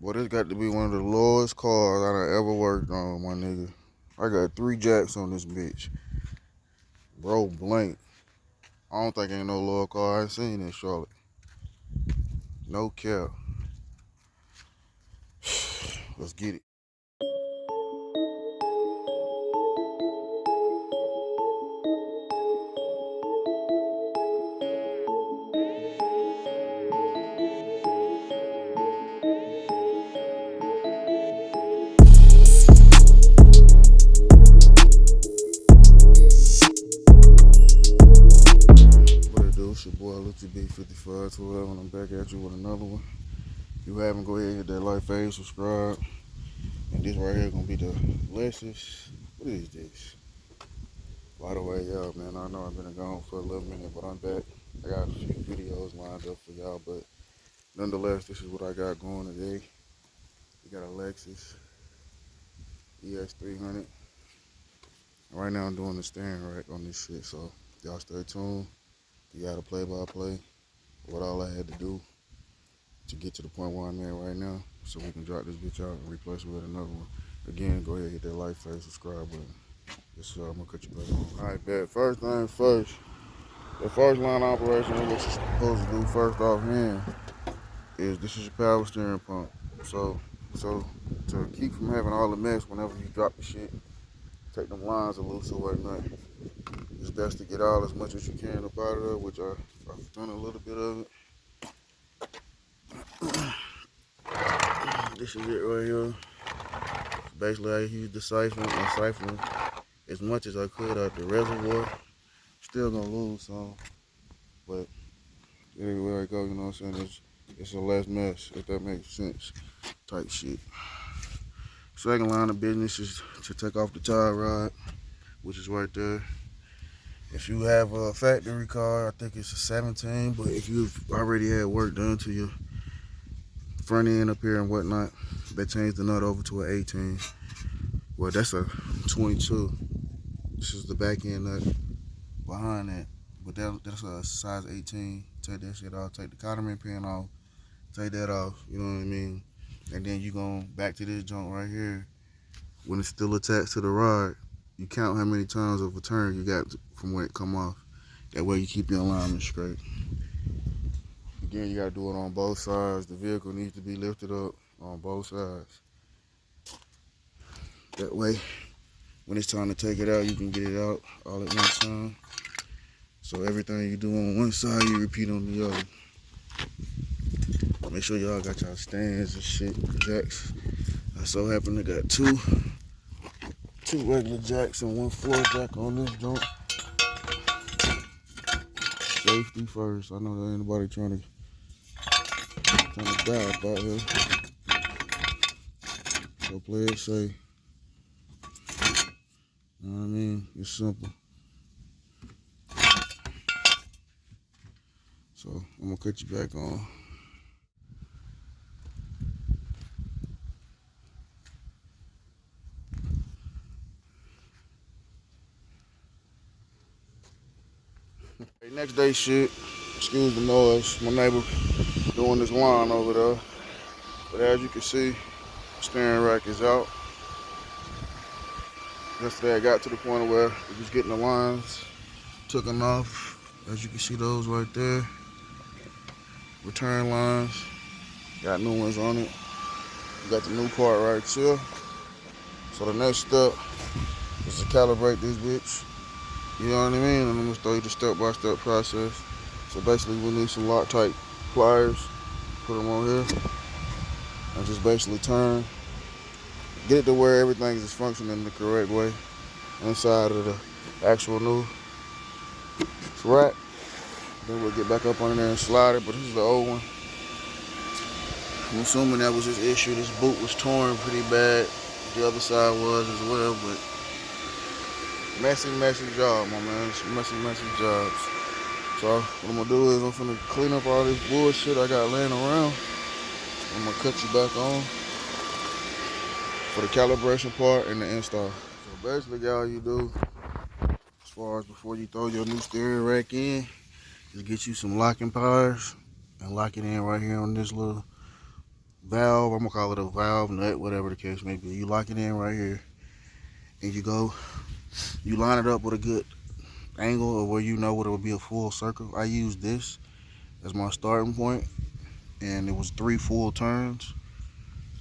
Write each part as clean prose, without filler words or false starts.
Boy, this got to be one of the lowest cars I done ever worked on, my nigga. I got 3 jacks on this bitch. Bro, blank. I don't think ain't no lower car I ain't seen in Charlotte. No cap. Let's get it. What it do? It's your boy Lucy B55 to whatever, and I'm back at you with another one. If you haven't, go ahead and hit that like, fave, subscribe. And this right here gonna be the Lexus. What is this? By the way, y'all, man, I know I've been gone for a little minute, but I'm back. I got a few videos lined up for y'all, but nonetheless, this is what I got going today. We got a Lexus Es300. Right now I'm doing the steering rack on this shit, so y'all stay tuned. You got a play-by-play. What all I had to do to get to the point where I'm at right now, so we can drop this bitch out and replace it with another one. Again, go ahead and hit that like, favorite, subscribe button. Yes, sir. I'm gonna cut you back on. All right, bet. First thing first. The first line of operation, what you're supposed to do first offhand is this is your power steering pump. So to keep from having all the mess whenever you drop the shit, take them lines a loose or whatnot. It's best to get all as much as you can up out of there, which I've done a little bit of it. This is it right here. Basically, I used the siphon and siphon as much as I could out the reservoir. Still gonna lose some, but everywhere I go, you know what I'm saying, it's a less mess, if that makes sense, type shit. Second line of business is to take off the tie rod, which is right there. If you have a factory car, I think it's a 17, but if you've already had work done to your front end up here and whatnot, they changed the nut over to an 18. Well, that's a 22. This is the back end nut behind that, but that's a size 18. Take that shit off, take the cottering pin off, take that off, you know what I mean? And then you go back to this joint right here. When it's still attached to the rod, you count how many times of a turn you got from when it come off. That way you keep your alignment straight. Again, you gotta do it on both sides. The vehicle needs to be lifted up on both sides. That way, when it's time to take it out, you can get it out all at one time. So everything you do on one side, you repeat on the other. Make sure y'all got y'all stands and shit, jacks. I so happen to got two regular jacks and one floor jack on this joint. Safety first. I know there ain't nobody trying to die up out here. So play it safe. You know what I mean? It's simple. So I'm gonna cut you back on. Hey, next day shit. Excuse the noise. My neighbor doing this line over there. But as you can see, the steering rack is out. Yesterday I got to the point where it was getting the lines taken off. As you can see those right there. Return lines. Got new ones on it. You got the new part right here. So the next step is to calibrate this bitch. You know what I mean? And I'm gonna show you the step-by-step process. So basically we need some Loctite pliers. Put them on here. And just basically turn. Get it to where everything is functioning the correct way. Inside of the actual new rack. Then we'll get back up on there and slide it. But this is the old one. I'm assuming that was his issue. This boot was torn pretty bad. The other side was as well, but messy job, my man. It's messy jobs. So what I'm gonna do is I'm gonna clean up all this bullshit I got laying around. I'm gonna cut you back on for the calibration part and the install. So basically, all you do, as far as before you throw your new steering rack in, is get you some locking pliers and lock it in right here on this little valve, I'm gonna call it a valve nut, whatever the case may be. You lock it in right here, and you line it up with a good angle or where you know what it would be a full circle. I use this as my starting point, and it was 3 full turns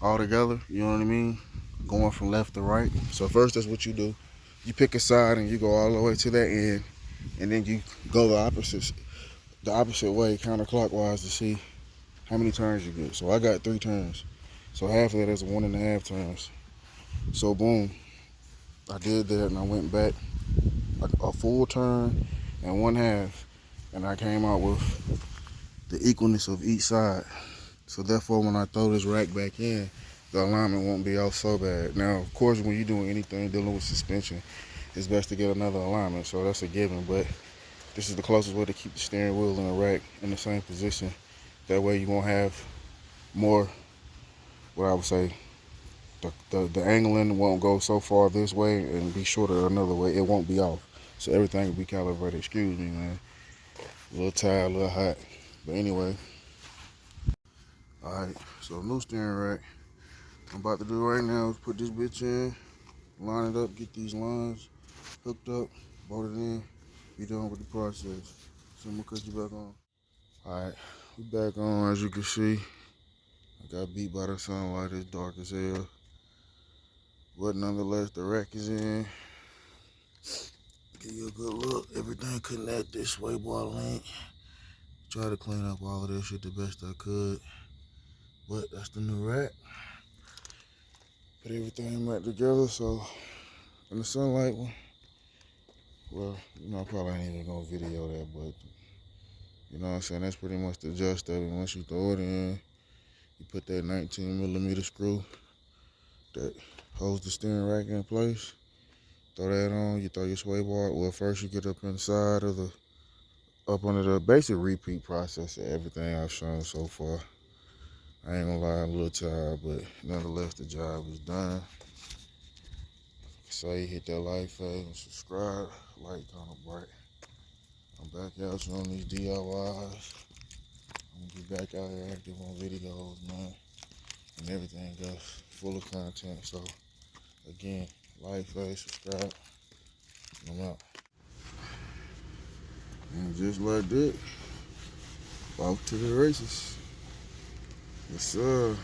all together, you know what I mean, going from left to right. So first, that's what you do. You pick a side and you go all the way to that end, and then you go the opposite way, counterclockwise, to see how many turns you get. So I got 3 turns, so half of that is 1.5 turns. So boom, I did that, and I went back a full turn and 1/2, and I came out with the equalness of each side. So therefore, when I throw this rack back in, the alignment won't be off so bad. Now, of course, when you're doing anything dealing with suspension, it's best to get another alignment, so that's a given, but this is the closest way to keep the steering wheel and the rack in the same position. That way you won't have more, what I would say, the angling won't go so far this way and be shorter another way. It won't be off. So everything will be calibrated. Excuse me, man. A little tired, a little hot. But anyway. Alright, so new steering rack. I'm about to do right now is put this bitch in, line it up, get these lines hooked up, bolt it in, be done with the process. So I'm gonna cut you back on. Alright, we back on. As you can see, I got beat by the sunlight. It's dark as hell. But nonetheless, the rack is in. Give you a good look. Everything connected, sway bar link. Try to clean up all of this shit the best I could. But that's the new rack. Put everything back together, so in the sunlight, well, you know, I probably ain't even gonna video that, but you know what I'm saying, that's pretty much the gist of it. Once you throw it in, you put that 19mm screw that holds the steering rack in place. Throw that on, you throw your sway bar. Well, first you get up inside of up under the basic repeat process of everything I've shown so far. I ain't gonna lie, I'm a little tired, but nonetheless, the job is done. So you hit that like, favorite, and subscribe. Light kind of bright. I'm back out on these DIYs. I'm gonna be back out here active on videos, man, and everything else, full of content. So again, like, favorite, subscribe. I'm out. And just like that, off to the races. Yes, sir.